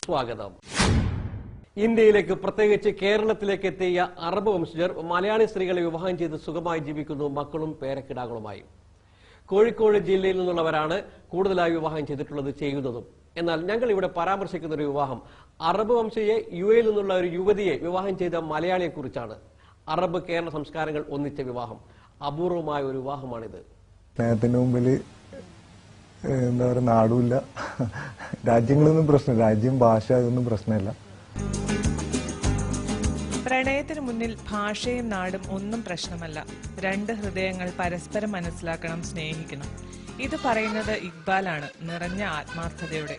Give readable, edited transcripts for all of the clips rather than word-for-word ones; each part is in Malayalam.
സ്വാഗതം. ഇന്ത്യയിലേക്ക് പ്രത്യേകിച്ച് കേരളത്തിലേക്ക് എത്തിയ അറബ് വംശജർ മലയാളി സ്ത്രീകളെ വിവാഹം ചെയ്ത് സുഖമായി ജീവിക്കുന്നു, മക്കളും പേരക്കിടാകളുമായി. കോഴിക്കോട് ജില്ലയിൽ നിന്നുള്ളവരാണ് കൂടുതലായി വിവാഹം ചെയ്തിട്ടുള്ളത്, ചെയ്യുന്നതും. എന്നാൽ ഞങ്ങൾ ഇവിടെ പരാമർശിക്കുന്ന ഒരു വിവാഹം അറബ് വംശയെ യുഎയിൽ നിന്നുള്ള ഒരു യുവതിയെ വിവാഹം ചെയ്ത മലയാളിയെ കുറിച്ചാണ്. അറബ് കേരള സംസ്കാരങ്ങൾ ഒന്നിച്ച വിവാഹം, അപൂർവമായ ഒരു വിവാഹമാണിത്. സ്നേഹത്തിന് മുമ്പിൽ എന്താ പറയുക, നാടുമില്ല, രാജ്യങ്ങളൊന്നും പ്രശ്നമില്ല, രാജ്യം ഭാഷ അതൊന്നും പ്രശ്നമില്ല. പ്രണയത്തിന് മുന്നിൽ ഭാഷയും നാടും ഒന്നും പ്രശ്നമല്ല. രണ്ട് ഹൃദയങ്ങൾ പരസ്പരം മനസ്സിലാക്കണം, സ്നേഹിക്കണം. ഇത് പറയുന്നത് ഇക്ബാലാണ്, നിറഞ്ഞ ആത്മാർത്ഥതയോടെ.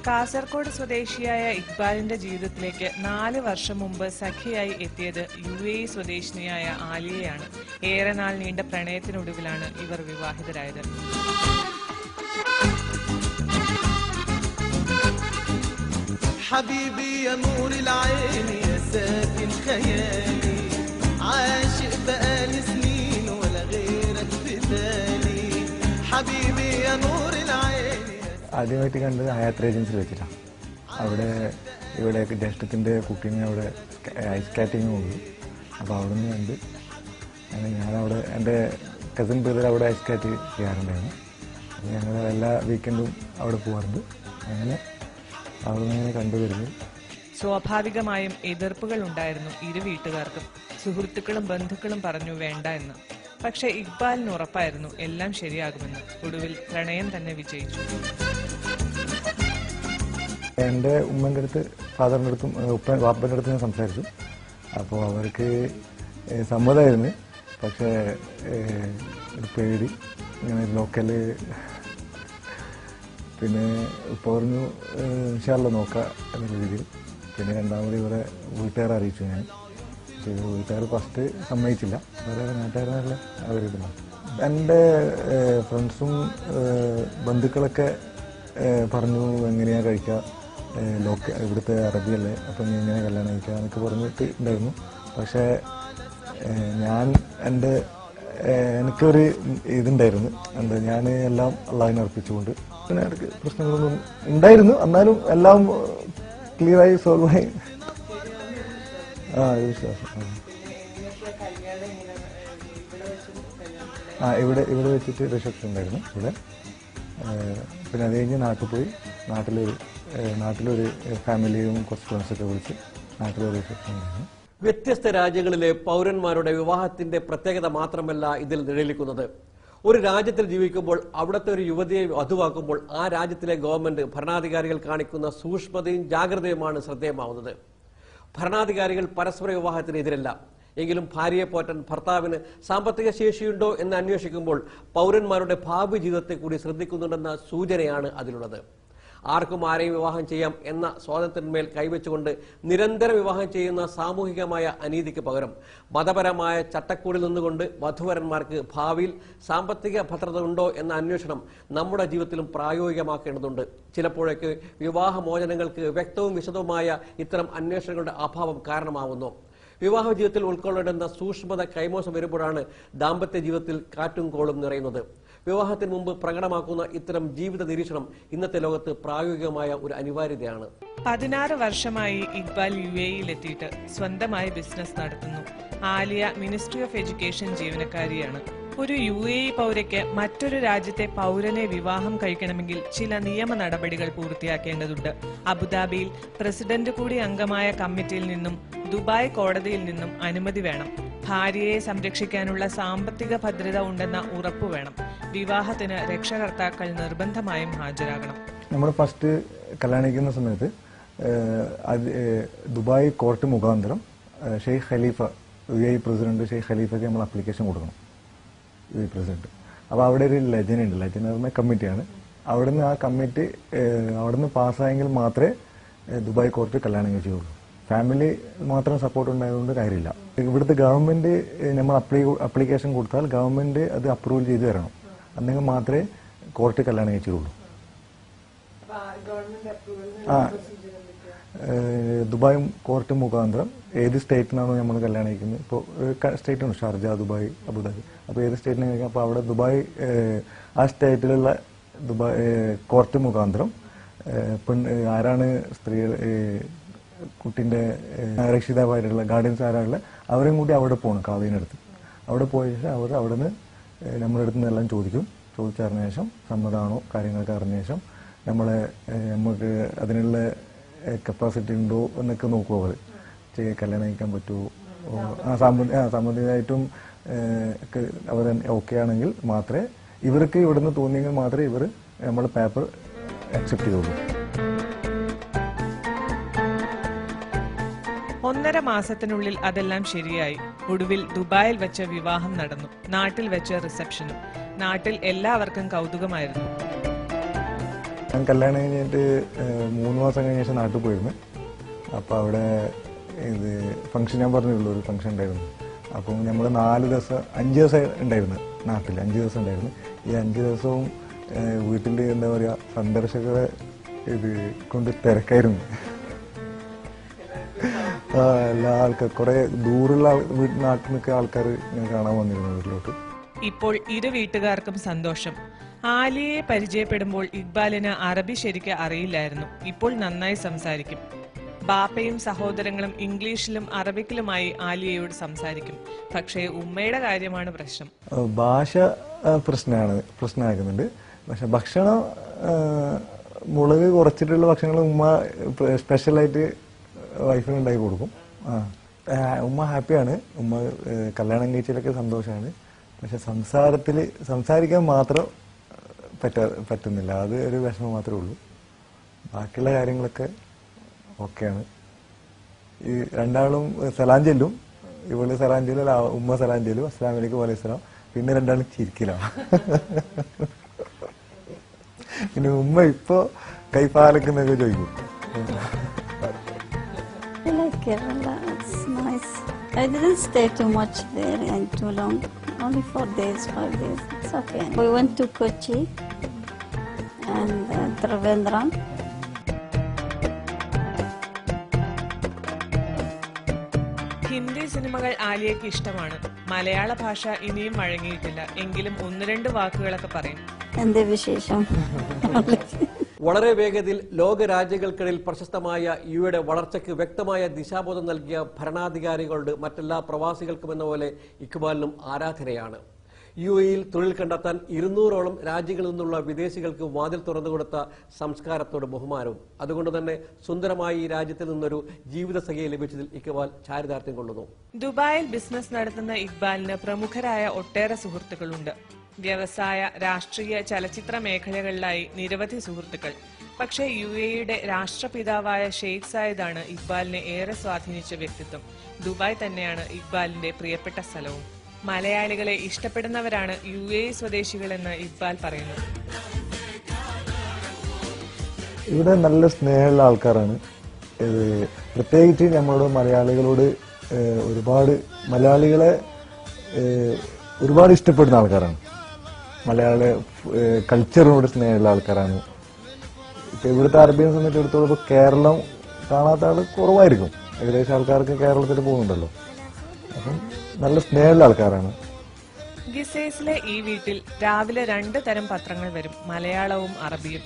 കാസർഗോഡ് സ്വദേശിയായ ഇക്ബാലിന്റെ ജീവിതത്തിലേക്ക് 4 വർഷം മുമ്പ് സഖിയായി എത്തിയത് UAE സ്വദേശിനിയായ ആലിയയാണ്. ഏറെ നാൾ നീണ്ട പ്രണയത്തിനൊടുവിലാണ് ഇവർ വിവാഹിതരായത്. حبيبي يا نور العين يا ساكن خيالي عاشق بقالي سنين ولا غيرك في بالي حبيبي يا نور العين. ആദ്യമായിട്ട് കണ്ടത് ഹയാത്ത് ഏജൻസിൽ വെച്ചിട്ടാണ്. ഇവിടെ ജ്യേഷ്ഠത്തിൻ്റെ കുക്കിങ് അവിടെ ഐസ് സ്കാറ്റിങ് ഉണ്ട്. അപ്പോൾ അവിടെ നിന്ന് കണ്ട് ഞാനവിടെ എൻ്റെ കസിൻ ബ്രദർ അവിടെ ഐസ് സ്കാറ്റ് ചെയ്യാറുണ്ടായിരുന്നു. അപ്പോൾ ഞങ്ങൾ എല്ലാ വീക്കെൻഡും അവിടെ പോകാറുണ്ട്. അങ്ങനെ അവിടെ നിന്ന് കണ്ടുവരുന്നു. സ്വാഭാവികമായും എതിർപ്പുകൾ ഉണ്ടായിരുന്നു ഇരു വീട്ടുകാർക്കും. സുഹൃത്തുക്കളും ബന്ധുക്കളും പറഞ്ഞു വേണ്ട എന്ന്. പക്ഷെ ഇക്ബാലിന് ഉറപ്പായിരുന്നു എല്ലാം ശരിയാകുമെന്ന്. ഒടുവിൽ പ്രണയം തന്നെ വിജയിച്ചു. എൻ്റെ ഉമ്മൻ്റെ അടുത്ത്, ഫാദറിൻ്റെ അടുത്തും വാപ്പൻ്റെ അടുത്ത് ഞാൻ സംസാരിച്ചു. അപ്പോൾ അവർക്ക് സമ്മതമായിരുന്നു. പക്ഷേ ഒരു പേടി, ഇങ്ങനെ ലോക്കൽ, പിന്നെ ഇപ്പോൾ പറഞ്ഞു ഇൻഷാല്ലാ നോക്കാം എന്നുള്ള രീതിയിൽ. പിന്നെ രണ്ടാമത് ഇവരെ വീട്ടുകാരെ അറിയിച്ചു ഞാൻ. വീട്ടുകാർ ഫസ്റ്റ് സമ്മതിച്ചില്ല, വേറെ നാട്ടുകാരല്ല അവരിടുന്നു. എൻ്റെ ഫ്രണ്ട്സും ബന്ധുക്കളൊക്കെ പറഞ്ഞു എങ്ങനെയാണ് കഴിക്കുക, ഇവിടുത്തെ അറബിയല്ലേ, അപ്പം നീ ഇങ്ങനെ കല്യാണം കഴിക്കുക എന്നൊക്കെ പറഞ്ഞിട്ട് ഉണ്ടായിരുന്നു. പക്ഷേ എനിക്കൊരു ഇതുണ്ടായിരുന്നു, ഞാൻ എല്ലാം അള്ളാഹിനെ അർപ്പിച്ചുകൊണ്ട് പിന്നെ ഇടയ്ക്ക് പ്രശ്നങ്ങളൊന്നും ഉണ്ടായിരുന്നു. എന്നാലും എല്ലാം ക്ലിയറായി സോൾവായി. ഒരു വിശ്വാസം. ഇവിടെ വെച്ചിട്ട് റിസപ്ഷൻ ഉണ്ടായിരുന്നു ഇവിടെ. പിന്നെ അത് കഴിഞ്ഞ് നാട്ടിൽ പോയി. നാട്ടിലൊരു ഫാമിലിയും കുറച്ച് ഫ്രണ്ട്സൊക്കെ വിളിച്ച് നാട്ടിലൊരു റിസപ്ഷൻ ഉണ്ടായിരുന്നു. വ്യത്യസ്ത രാജ്യങ്ങളിലെ പൗരന്മാരുടെ വിവാഹത്തിന്റെ പ്രത്യേകത മാത്രമല്ല ഇതിൽ നിഴലിക്കുന്നത്. ഒരു രാജ്യത്തിൽ ജീവിക്കുമ്പോൾ അവിടുത്തെ ഒരു യുവതിയെ വധുവാക്കുമ്പോൾ ആ രാജ്യത്തിലെ ഗവൺമെന്റ്, ഭരണാധികാരികൾ കാണിക്കുന്ന സൂക്ഷ്മതയും ജാഗ്രതയുമാണ് ശ്രദ്ധേയമാവുന്നത്. ഭരണാധികാരികൾ പരസ്പര വിവാഹത്തിനെതിരല്ല. എങ്കിലും ഭാര്യയെ പോറ്റാൻ ഭർത്താവിന് സാമ്പത്തിക ശേഷിയുണ്ടോ എന്ന് അന്വേഷിക്കുമ്പോൾ പൗരന്മാരുടെ ഭാവി ജീവിതത്തെ കൂടി ശ്രദ്ധിക്കുന്നുണ്ടെന്ന സൂചനയാണ് അതിലുള്ളത്. ആർക്കും ആരെയും വിവാഹം ചെയ്യാം എന്ന സ്വാതന്ത്ര്യത്തിന്മേൽ കൈവച്ചുകൊണ്ട് നിരന്തരം വിവാഹം ചെയ്യുന്ന സാമൂഹികമായ അനീതിക്ക് പകരം മതപരമായ ചട്ടക്കൂടിൽ നിന്നുകൊണ്ട് വധുവരന്മാർക്ക് ഭാവിയിൽ സാമ്പത്തിക ഭദ്രത ഉണ്ടോ എന്ന അന്വേഷണം നമ്മുടെ ജീവിതത്തിലും പ്രായോഗികമാക്കേണ്ടതുണ്ട്. ചിലപ്പോഴൊക്കെ വിവാഹമോചനങ്ങൾക്ക് വ്യക്തവും വിശദവുമായ ഇത്തരം അന്വേഷണങ്ങളുടെ അഭാവം കാരണമാവുന്നു. വിവാഹ ജീവിതത്തിൽ ഉൾക്കൊള്ളേണ്ടുന്ന സൂക്ഷ്മത കൈമോശം വരുമ്പോഴാണ് ദാമ്പത്യ ജീവിതത്തിൽ കാറ്റും കോളും നിറയുന്നത്. വിവാഹത്തിന് മുമ്പ് പ്രകടമാക്കുന്ന ഇത്തരം ജീവിത നിരീക്ഷണം ഇന്നത്തെ ലോകത്ത് പ്രായോഗികമായ ഒരു അനിവാര്യതയാണ്. 16 വർഷമായി ഇക്ബാൽ UAEയിൽ എത്തിയിട്ട് സ്വന്തമായി ബിസിനസ് നടത്തുന്നു. ആലിയ മിനിസ്ട്രി ഓഫ് എഡ്യൂക്കേഷൻ ജീവനക്കാരിയാണ്. ഒരു UAE പൗരയ്ക്ക് മറ്റൊരു രാജ്യത്തെ പൗരനെ വിവാഹം കഴിക്കണമെങ്കിൽ ചില നിയമ നടപടികൾ പൂർത്തിയാക്കേണ്ടതുണ്ട്. അബുദാബിയിൽ പ്രസിഡന്റ് കൂടി അംഗമായ കമ്മിറ്റിയിൽ നിന്നും ദുബായ് കോടതിയിൽ നിന്നും അനുമതി വേണം. ഭാര്യയെ സംരക്ഷിക്കാനുള്ള സാമ്പത്തിക ഭദ്രത ഉണ്ടെന്ന ഉറപ്പു വേണം. വിവാഹത്തിന് രക്ഷകർത്താക്കൾ നിർബന്ധമായും ഹാജരാകണം. നമ്മൾ ഫസ്റ്റ് കല്യാണിക്കുന്ന സമയത്ത് ദുബായ് കോർട്ട് മുഖാന്തരം ഷെയ്ഖ് ഖലീഫ, UAE പ്രസിഡന്റ് ഷെയ്ഖ് ഖലീഫയ്ക്ക് നമ്മൾ അപ്ലിക്കേഷൻ കൊടുക്കണം, UAE പ്രസിഡന്റ്. അപ്പോൾ അവിടെ ഒരു ലെജൻ ഉണ്ട്. ലെജൻ എന്ന് പറഞ്ഞ കമ്മിറ്റിയാണ്. അവിടുന്ന് ആ കമ്മിറ്റി അവിടുന്ന് പാസ്സായെങ്കിൽ മാത്രമേ ദുബായ് കോർട്ട് കല്യാണം കഴിച്ചുള്ളൂ. ഫാമിലി മാത്രം സപ്പോർട്ട് ഉണ്ടായതുകൊണ്ട് കാര്യമില്ല. ഇവിടുത്തെ ഗവൺമെന്റ് നമ്മൾ അപ്ലിക്കേഷൻ കൊടുത്താൽ ഗവൺമെന്റ് അത് അപ്രൂവൽ ചെയ്ത് തരണം, അല്ലെങ്കിൽ മാത്രമേ കോർട്ട് കല്യാണം കഴിച്ചുള്ളൂ. ദുബായ് കോർട്ട് മുഖാന്തരം ഏത് സ്റ്റേറ്റിനാണോ നമ്മൾ കല്യാണം കഴിക്കുന്നത്, ഇപ്പോൾ സ്റ്റേറ്റ് ഉണ്ട്, ഷാർജ, ദുബായ്, അബുദാബി. അപ്പോൾ ഏത് സ്റ്റേറ്റിനെ കഴിക്കാം, അപ്പോൾ അവിടെ ദുബായ് ആ സ്റ്റേറ്റിലുള്ള ദുബായ് കോർട്ട് മുഖാന്തരം ആരാണ് സ്ത്രീകൾ കുട്ടിന്റെ രക്ഷിതാവായിട്ടുള്ള ഗാർഡിയൻസ് ആരാളുള്ള അവരെയും കൂടി അവിടെ പോകണം കാവീനടുത്ത്. അവിടെ പോയ ശേഷം അവർ അവിടെ നിന്ന് നമ്മുടെ അടുത്ത് നിന്നെല്ലാം ചോദിച്ചറിഞ്ഞ ശേഷം സമ്മതമാണോ കാര്യങ്ങളൊക്കെ അറിഞ്ഞ ശേഷം നമുക്ക് അതിനുള്ള കപ്പാസിറ്റി ഉണ്ടോ എന്നൊക്കെ നോക്കും. അവർ കല്യാണം കഴിക്കാൻ പറ്റുമോ, സാമ്പത്തികമായിട്ടും അവർ ഓക്കെ ആണെങ്കിൽ മാത്രമേ ഇവർക്ക് ഇവിടുന്ന് തോന്നിയെങ്കിൽ മാത്രമേ ഇവർ നമ്മുടെ പേപ്പർ അക്സെപ്റ്റ് ചെയ്യുള്ളൂ. 1.5 മാസത്തിനുള്ളിൽ അതെല്ലാം ശരിയായി. ഒടുവിൽ ദുബായിൽ വെച്ച് വിവാഹം നടന്നു. നാട്ടിൽ വെച്ച് റിസപ്ഷനും. നാട്ടിൽ എല്ലാവർക്കും കൗതുകമായിരുന്നു. ഞാൻ കല്യാണം കഴിഞ്ഞിട്ട് 3 മാസം കഴിഞ്ഞ ശേഷം നാട്ടിൽ പോയിരുന്നു. അപ്പോൾ അവിടെ ഫംഗ്ഷൻ ഞാൻ പറഞ്ഞുള്ളൂ, ഒരു ഫംഗ്ഷൻ ഉണ്ടായിരുന്നു. അപ്പം നമ്മൾ 5 ദിവസം ഉണ്ടായിരുന്നു നാട്ടിൽ. 5 ദിവസം ഉണ്ടായിരുന്നു. ഈ 5 ദിവസവും വീട്ടിൽ എന്താ പറയുക സന്ദർശകരെ കൊണ്ട് തിരക്കായിരുന്നു. എല്ലാ ആൾക്കാർ കുറെ ദൂരമുള്ള നാട്ടിൽ നിൽക്കുന്ന ആൾക്കാർ ഞാൻ കാണാൻ വന്നിരുന്നു വീട്ടിലോട്ട്. ഇപ്പോൾ ഇരു വീട്ടുകാർക്കും സന്തോഷം. ആലിയയെ പരിചയപ്പെടുമ്പോൾ ഇക്ബാലിന് അറബി ശരിക്ക് അറിയില്ലായിരുന്നു. ഇപ്പോൾ നന്നായി സംസാരിക്കും. ബാപ്പയും സഹോദരങ്ങളും ഇംഗ്ലീഷിലും അറബിക്കിലുമായി ആലിയയോട് സംസാരിക്കും. പക്ഷേ ഉമ്മയുടെ കാര്യമാണ് പ്രശ്നം. ഭാഷ പ്രശ്നമാക്കുന്നുണ്ട്. പക്ഷെ ഭക്ഷണം മുളക് കുറച്ചിട്ടുള്ള ഭക്ഷണങ്ങൾ ഉമ്മ സ്പെഷ്യലായിട്ട് വൈഫിന് ഉണ്ടാക്കി കൊടുക്കും. ഉമ്മ ഹാപ്പിയാണ്. ഉമ്മ കല്യാണം കഴിച്ചതിലൊക്കെ സന്തോഷമാണ്. പക്ഷെ സംസാരിക്കാൻ മാത്രം പറ്റുന്നില്ല. അത് ഒരു വിഷമം മാത്രമേ ഉള്ളൂ. ബാക്കിയുള്ള കാര്യങ്ങളൊക്കെ ഓക്കെയാണ്. ഈ രണ്ടാളും സലാം ചെല്ലും. ഇവള് സലാം ചെല്ലും, ഉമ്മ സലാം ചെല്ലും, അസ്സലാമു അലൈക്കും വലൈഹിസ്സലാം. പിന്നെ രണ്ടാളും ചിരിക്കില്ല. പിന്നെ ഉമ്മ ഇപ്പൊ കൈപ്പാലക്കുന്നൊക്കെ ചോദിക്കും. It's nice. I didn't stay too much there and too long. Only 4 days, 5 days. It's okay. We went to Kochi and Trivandrum. Hindi സിനിമകൾ ആലിയയ്ക്ക് ഇഷ്ടമാണ്. മലയാള ഭാഷ ഇനിയും വഴങ്ങിയിട്ടില്ല. എങ്കിലും 1-2 വാക്കുകളൊക്കെ പറയും. എന്ത് വിശേഷം? വളരെ വേഗതയിൽ ലോകരാജ്യങ്ങൾക്കിടയിൽ പ്രശസ്തമായ യുഎയുടെ വളർച്ചയ്ക്ക് വ്യക്തമായ ദിശാബോധം നൽകിയ ഭരണാധികാരികളുടെ മറ്റെല്ലാ പ്രവാസികൾക്കുമെന്ന പോലെ ഇക്ബാലിനും ആരാധനയാണ്. യുഎഇയിൽ തൊഴിൽ കണ്ടെത്താൻ 200ഓളം രാജ്യങ്ങളിൽ നിന്നുള്ള വിദേശികൾക്ക് വാതിൽ തുറന്നുകൊടുത്ത സംസ്കാരത്തോട് ബഹുമാനവും. അതുകൊണ്ട് തന്നെ സുന്ദരമായി ഈ രാജ്യത്തിൽ നിന്നൊരു ജീവിതസഖിയെ ലഭിച്ചതിൽ ഇക്ബാൽ ചാരിതാർത്ഥ്യം കൊള്ളുന്നു. ദുബായിൽ ബിസിനസ് നടത്തുന്ന ഇക്ബാലിന് പ്രമുഖരായ ഒട്ടേറെ സുഹൃത്തുക്കളുണ്ട്. വ്യവസായ, രാഷ്ട്രീയ, ചലച്ചിത്ര മേഖലകളിലായി നിരവധി സുഹൃത്തുക്കൾ. പക്ഷേ യുഎഇയുടെ രാഷ്ട്രപിതാവായ ഷെയ്ഖ് സായിദാണ് ഇക്ബാലിനെ ഏറെ സ്വാധീനിച്ച വ്യക്തിത്വം. ദുബായ് തന്നെയാണ് ഇക്ബാലിന്റെ പ്രിയപ്പെട്ട സ്ഥലവും. മലയാളികളെ ഇഷ്ടപ്പെടുന്നവരാണ് യുഎഇ സ്വദേശികളെന്ന് ഇക്ബാൽ പറയുന്നു. ഇവിടെ നല്ല സ്നേഹമുള്ള ആൾക്കാരാണ്. പ്രത്യേകിച്ച് നമ്മളോട് മലയാളികളോട് മലയാളികളെ ഒരുപാട് ഇഷ്ടപ്പെടുന്ന ആൾക്കാരാണ്. മലയാള കൾച്ചറിനോട് സ്നേഹമുള്ള ആൾക്കാരാണ്. ഇപ്പൊ ഇവിടുത്തെ അറബിയെ സംബന്ധിച്ചിടത്തോളം ഇപ്പൊ കേരളം കാണാത്ത ആള് കുറവായിരിക്കും. ഏകദേശം ആൾക്കാർക്ക് കേരളത്തിൽ പോകുന്നുണ്ടല്ലോ. അപ്പം നല്ല സ്നേഹമുള്ള ആൾക്കാരാണ്. ഗിസേസിലെ ഈ വീട്ടിൽ രാവിലെ 2 തരം പത്രങ്ങൾ വരും, മലയാളവും അറബിയും.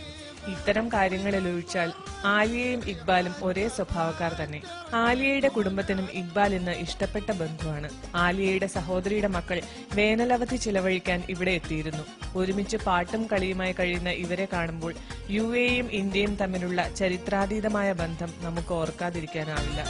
ഇത്തരം കാര്യങ്ങളിൽ ഒഴിച്ചാൽ ആലിയയും ഇക്ബാലും ഒരേ സ്വഭാവക്കാർ തന്നെ. ആലിയയുടെ കുടുംബത്തിനും ഇക്ബാൽ ഇന്ന് ഇഷ്ടപ്പെട്ട ബന്ധുവാണ്. ആലിയയുടെ സഹോദരിയുടെ മക്കൾ വേനലവധി ചിലവഴിക്കാൻ ഇവിടെ എത്തിയിരുന്നു. ഒരുമിച്ച് പാട്ടും കളിയുമായി കഴിയുന്ന ഇവരെ കാണുമ്പോൾ യുഎഇയും ഇന്ത്യയും തമ്മിലുള്ള ചരിത്രാതീതമായ ബന്ധം നമുക്ക് ഓർക്കാതിരിക്കാനാവില്ല.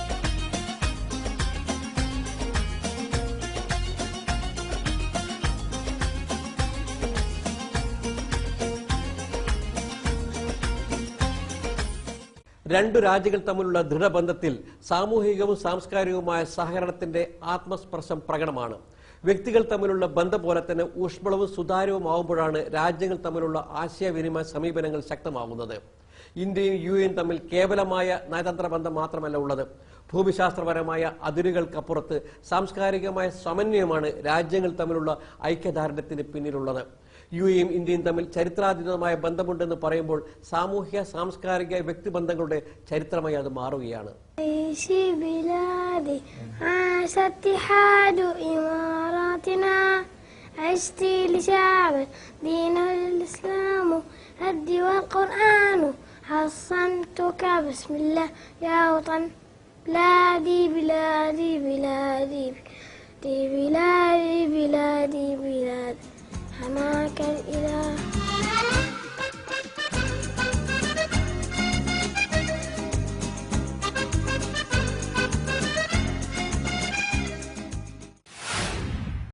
രണ്ടു രാജ്യങ്ങൾ തമ്മിലുള്ള ദൃഢബന്ധത്തിൽ സാമൂഹികവും സാംസ്കാരികവുമായ സഹകരണത്തിന്റെ ആത്മസ്പർശം പ്രകടമാണ്. വ്യക്തികൾ തമ്മിലുള്ള ബന്ധം പോലെ തന്നെ ഊഷ്മളവും സുതാര്യവുമാവുമ്പോഴാണ് രാജ്യങ്ങൾ തമ്മിലുള്ള ആശയവിനിമയ സമീപനങ്ങൾ ശക്തമാകുന്നത്. ഇന്ത്യയും യുഎഇയും തമ്മിൽ കേവലമായ നയതന്ത്ര ബന്ധം മാത്രമല്ല ഉള്ളത്. ഭൂമിശാസ്ത്രപരമായ അതിരുകൾക്കപ്പുറത്ത് സാംസ്കാരികമായ സമന്വയമാണ് രാജ്യങ്ങൾ തമ്മിലുള്ള ഐക്യദാർഢ്യത്തിന് പിന്നിലുള്ളത്. യുഎഇയും ഇന്ത്യയും തമ്മിൽ ചരിത്രാതീതമായ ബന്ധമുണ്ടെന്ന് പറയുമ്പോൾ സാമൂഹ്യ സാംസ്കാരിക വ്യക്തിബന്ധങ്ങളുടെ ചരിത്രമായി അത് മാറുകയാണ്. عشتي لشعب دينه الإسلام هدي والقرآن حصنتك بسم الله يا وطن بلادي بلادي بلادي بلادي بلادي بلادي حماك الإله